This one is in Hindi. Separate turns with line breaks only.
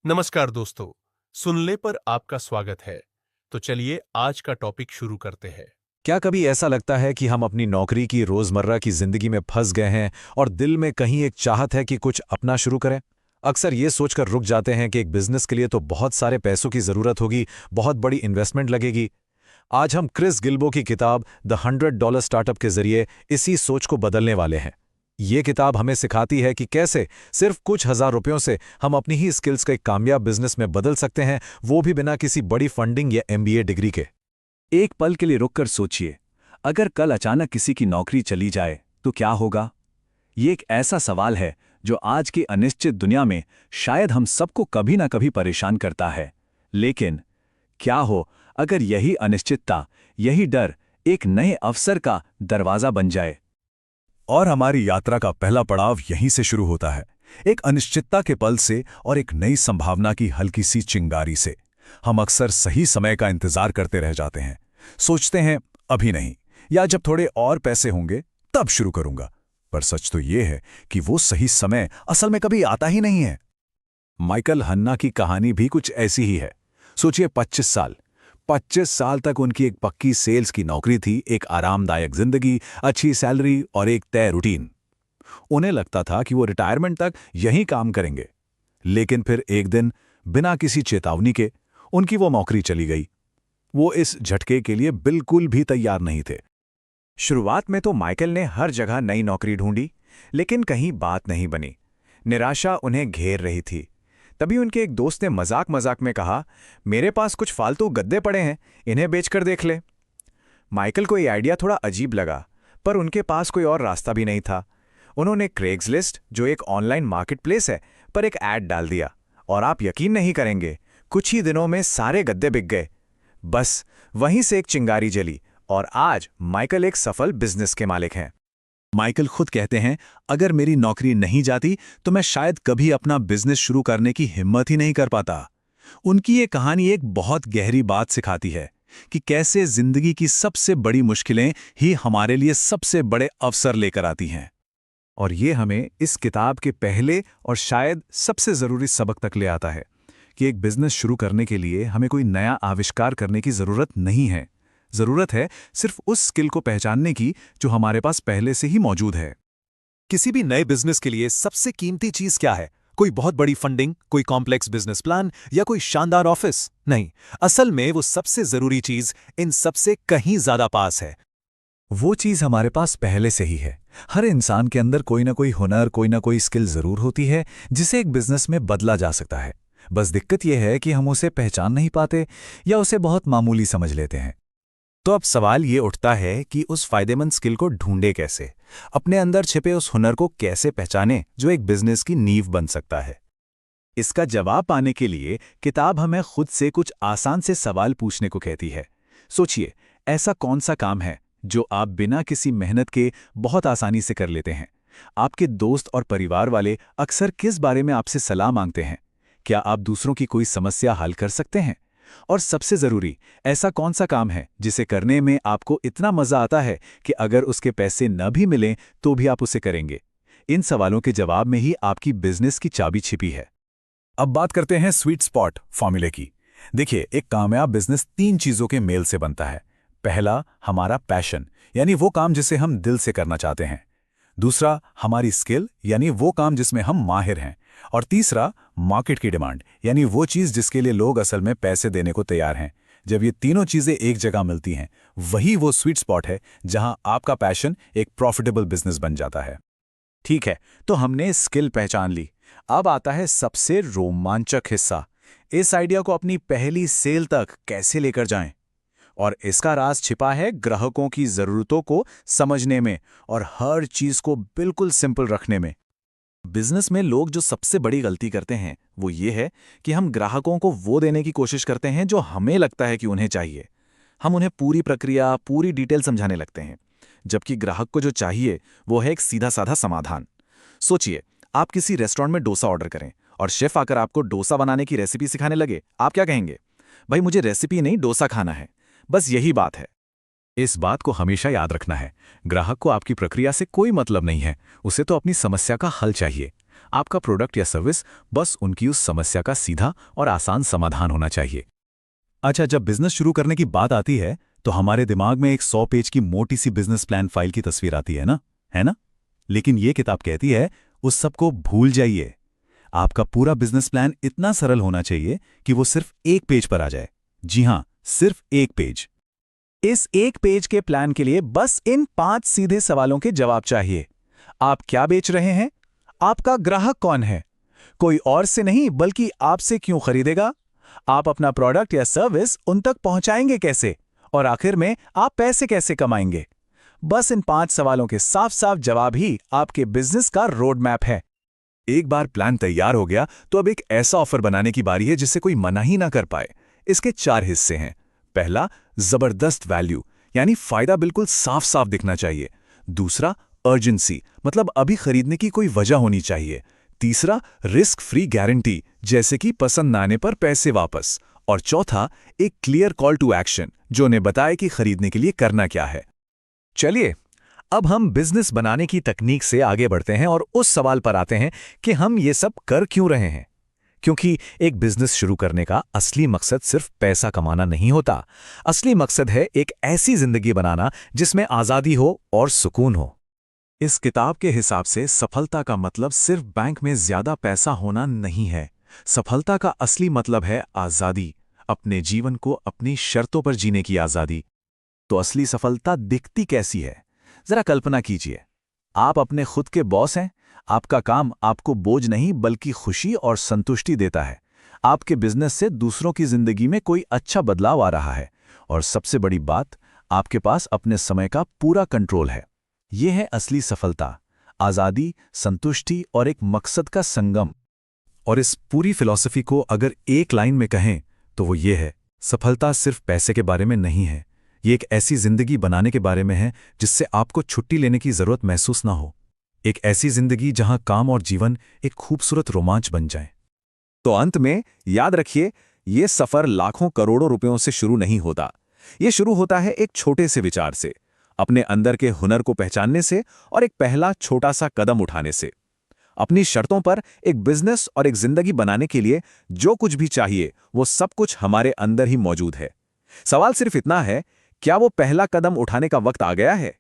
नमस्कार दोस्तों, सुनले पर आपका स्वागत है। तो चलिए आज का टॉपिक शुरू करते हैं।
क्या कभी ऐसा लगता है कि हम अपनी नौकरी की रोजमर्रा की जिंदगी में फंस गए हैं और दिल में कहीं एक चाहत है कि कुछ अपना शुरू करें? अक्सर ये सोचकर रुक जाते हैं कि एक बिजनेस के लिए तो बहुत सारे पैसों की जरूरत होगी, बहुत बड़ी इन्वेस्टमेंट लगेगी। आज हम क्रिस गिल्बो की किताब द $100 स्टार्टअप के जरिए इसी सोच को बदलने वाले हैं। ये किताब हमें सिखाती है कि कैसे सिर्फ कुछ हजार रुपयों से हम अपनी ही स्किल्स को एक कामयाब बिजनेस में बदल सकते हैं, वो भी बिना किसी बड़ी फंडिंग या MBA डिग्री के।
एक पल के लिए रुककर सोचिए, अगर कल अचानक किसी की नौकरी चली जाए तो क्या होगा? ये एक ऐसा सवाल है जो आज की अनिश्चित दुनिया में शायद हम सबको कभी ना कभी परेशान करता है। लेकिन क्या हो अगर यही अनिश्चितता, यही डर एक नए अवसर का दरवाजा बन जाए?
और हमारी यात्रा का पहला पड़ाव यहीं से शुरू होता है, एक अनिश्चितता के पल से और एक नई संभावना की हल्की सी चिंगारी से। हम अक्सर सही समय का इंतजार करते रह जाते हैं, सोचते हैं अभी नहीं, या जब थोड़े और पैसे होंगे तब शुरू करूंगा। पर सच तो ये है कि वो सही समय असल में कभी आता ही नहीं है। माइकल हन्ना की कहानी भी कुछ ऐसी ही है। सोचिए 25 साल तक उनकी एक पक्की सेल्स की नौकरी थी, एक आरामदायक जिंदगी, अच्छी सैलरी और एक तय रूटीन। उन्हें लगता था कि वो रिटायरमेंट तक यहीं काम करेंगे। लेकिन फिर एक दिन बिना किसी चेतावनी के उनकी वो नौकरी चली गई। वो इस झटके के लिए बिल्कुल भी तैयार नहीं थे।
शुरुआत में तो माइकल ने हर जगह नई नौकरी ढूंढी, लेकिन कहीं बात नहीं बनी। निराशा उन्हें घेर रही थी। तभी उनके एक दोस्त ने मजाक मजाक में कहा, मेरे पास कुछ फालतू गद्दे पड़े हैं, इन्हें बेचकर देख ले। माइकल को ये आइडिया थोड़ा अजीब लगा, पर उनके पास कोई और रास्ता भी नहीं था। उन्होंने क्रेग्सलिस्ट, जो एक ऑनलाइन मार्केट प्लेस है, पर एक ऐड डाल दिया, और आप यकीन नहीं करेंगे, कुछ ही दिनों में सारे गद्दे बिक गए। बस वहीं से एक चिंगारी जली, और आज माइकल एक सफल बिजनेस के मालिक हैं।
माइकल खुद कहते हैं, अगर मेरी नौकरी नहीं जाती तो मैं शायद कभी अपना बिजनेस शुरू करने की हिम्मत ही नहीं कर पाता। उनकी ये कहानी एक बहुत गहरी बात सिखाती है कि कैसे जिंदगी की सबसे बड़ी मुश्किलें ही हमारे लिए सबसे बड़े अवसर लेकर आती हैं।
और ये हमें इस किताब के पहले और शायद सबसे ज़रूरी सबक तक ले आता है कि एक बिजनेस शुरू करने के लिए हमें कोई नया आविष्कार करने की ज़रूरत नहीं है। ज़रूरत है सिर्फ उस स्किल को पहचानने की जो हमारे पास पहले से ही मौजूद है।
किसी भी नए बिजनेस के लिए सबसे कीमती चीज क्या है? कोई बहुत बड़ी फंडिंग, कोई कॉम्प्लेक्स बिजनेस प्लान या कोई शानदार ऑफिस? नहीं, असल में वो सबसे जरूरी चीज इन सबसे कहीं ज्यादा पास है।
वो चीज़ हमारे पास पहले से ही है। हर इंसान के अंदर कोई ना कोई हुनर, कोई ना कोई स्किल ज़रूर होती है जिसे एक बिजनेस में बदला जा सकता है। बस दिक्कत यह है कि हम उसे पहचान नहीं पाते या उसे बहुत मामूली समझ लेते हैं। तो अब सवाल ये उठता है कि उस फायदेमंद स्किल को ढूंढे कैसे, अपने अंदर छिपे उस हुनर को कैसे पहचाने जो एक बिजनेस की नींव बन सकता है। इसका जवाब पाने के लिए किताब हमें खुद से कुछ आसान से सवाल पूछने को कहती है। सोचिए, ऐसा कौन सा काम है जो आप बिना किसी मेहनत के बहुत आसानी से कर लेते हैं? आपके दोस्त और परिवार वाले अक्सर किस बारे में आपसे सलाह मांगते हैं? क्या आप दूसरों की कोई समस्या हल कर सकते हैं? और सबसे जरूरी, ऐसा कौन सा काम है जिसे करने में आपको इतना मजा आता है कि अगर उसके पैसे न भी मिलें तो भी आप उसे करेंगे? इन सवालों के जवाब में ही आपकी बिजनेस की चाबी छिपी है।
अब बात करते हैं स्वीट स्पॉट फॉर्मूले की। देखिए, एक कामयाब बिजनेस 3 चीजों के मेल से बनता है। पहला, हमारा पैशन, यानी वो काम जिसे हम दिल से करना चाहते हैं। दूसरा, हमारी स्किल, यानी वो काम जिसमें हम माहिर हैं। और तीसरा, मार्केट की डिमांड, यानी वो चीज़ जिसके लिए लोग असल में पैसे देने को तैयार हैं। जब ये तीनों चीज़ें एक जगह मिलती हैं, वही वो स्वीट स्पॉट है जहां आपका पैशन एक प्रॉफिटेबल बिजनेस बन जाता है।
ठीक है, तो हमने स्किल पहचान ली। अब आता है सबसे रोमांचक हिस्सा, इस आइडिया को अपनी पहली सेल तक कैसे लेकर जाएं। और इसका राज छिपा है ग्राहकों की ज़रूरतों को समझने में और हर चीज़ को बिल्कुल सिंपल रखने में। बिजनेस में लोग जो सबसे बड़ी गलती करते हैं वो ये है कि हम ग्राहकों को वो देने की कोशिश करते हैं जो हमें लगता है कि उन्हें चाहिए। हम उन्हें पूरी प्रक्रिया, पूरी डिटेल समझाने लगते हैं, जबकि ग्राहक को जो चाहिए वो है एक सीधा साधा समाधान। सोचिए, आप किसी रेस्टोरेंट में डोसा ऑर्डर करें और शेफ आकर आपको डोसा बनाने की रेसिपी सिखाने लगे। आप क्या कहेंगे? भाई, मुझे रेसिपी नहीं, डोसा खाना है। बस यही बात है।
इस बात को हमेशा याद रखना है, ग्राहक को आपकी प्रक्रिया से कोई मतलब नहीं है, उसे तो अपनी समस्या का हल चाहिए।
आपका प्रोडक्ट या सर्विस बस उनकी उस समस्या का सीधा और आसान समाधान होना चाहिए।
अच्छा, जब बिजनेस शुरू करने की बात आती है तो हमारे दिमाग में एक 100 पेज की मोटी सी बिजनेस प्लान फाइल की तस्वीर आती है ना, है ना? लेकिन ये किताब कहती है उस सब को भूल जाइए। आपका पूरा बिजनेस प्लान इतना सरल होना चाहिए कि वो सिर्फ एक पेज पर आ जाए। जी हां, सिर्फ एक पेज।
इस एक पेज के प्लान के लिए बस इन 5 सीधे सवालों के जवाब चाहिए। आप क्या बेच रहे हैं? आपका ग्राहक कौन है? कोई और से नहीं बल्कि आपसे क्यों खरीदेगा? आप अपना प्रोडक्ट या सर्विस उन तक पहुंचाएंगे कैसे? और आखिर में आप पैसे कैसे कमाएंगे? बस इन 5 सवालों के साफ साफ जवाब ही आपके बिजनेस का रोड मैप है।
एक बार प्लान तैयार हो गया तो अब एक ऐसा ऑफर बनाने की बारी है जिसे कोई मना ही ना कर पाए। इसके 4 हिस्से हैं। पहला, जबरदस्त वैल्यू, यानी फायदा बिल्कुल साफ साफ दिखना चाहिए। दूसरा, अर्जेंसी, मतलब अभी खरीदने की कोई वजह होनी चाहिए। तीसरा, रिस्क फ्री गारंटी, जैसे कि पसंद ना आने पर पैसे वापस। और चौथा, एक क्लियर कॉल टू एक्शन, जो उन्हें बताए कि खरीदने के लिए करना क्या है।
चलिए, अब हम बिजनेस बनाने की तकनीक से आगे बढ़ते हैं और उस सवाल पर आते हैं कि हम ये सब कर क्यों रहे हैं। क्योंकि एक बिजनेस शुरू करने का असली मकसद सिर्फ पैसा कमाना नहीं होता। असली मकसद है एक ऐसी जिंदगी बनाना जिसमें आजादी हो और सुकून हो।
इस किताब के हिसाब से सफलता का मतलब सिर्फ बैंक में ज्यादा पैसा होना नहीं है। सफलता का असली मतलब है आजादी, अपने जीवन को अपनी शर्तों पर जीने की आजादी।
तो असली सफलता दिखती कैसी है? जरा कल्पना कीजिए, आप अपने खुद के बॉस हैं। आपका काम आपको बोझ नहीं बल्कि खुशी और संतुष्टि देता है। आपके बिजनेस से दूसरों की जिंदगी में कोई अच्छा बदलाव आ रहा है। और सबसे बड़ी बात, आपके पास अपने समय का पूरा कंट्रोल है। यह है असली सफलता, आजादी, संतुष्टि और एक मकसद का संगम।
और इस पूरी फिलॉसफी को अगर एक लाइन में कहें तो वो ये है, सफलता सिर्फ पैसे के बारे में नहीं है। ये एक ऐसी जिंदगी बनाने के बारे में है जिससे आपको छुट्टी लेने की जरूरत महसूस ना हो। एक ऐसी जिंदगी जहां काम और जीवन एक खूबसूरत रोमांच बन जाए।
तो अंत में याद रखिए, ये सफर लाखों करोड़ों रुपयों से शुरू नहीं होता। ये शुरू होता है एक छोटे से विचार से, अपने अंदर के हुनर को पहचानने से और एक पहला छोटा सा कदम उठाने से। अपनी शर्तों पर एक बिजनेस और एक जिंदगी बनाने के लिए जो कुछ भी चाहिए वो सब कुछ हमारे अंदर ही मौजूद है। सवाल सिर्फ इतना है, क्या वो पहला कदम उठाने का वक्त आ गया है?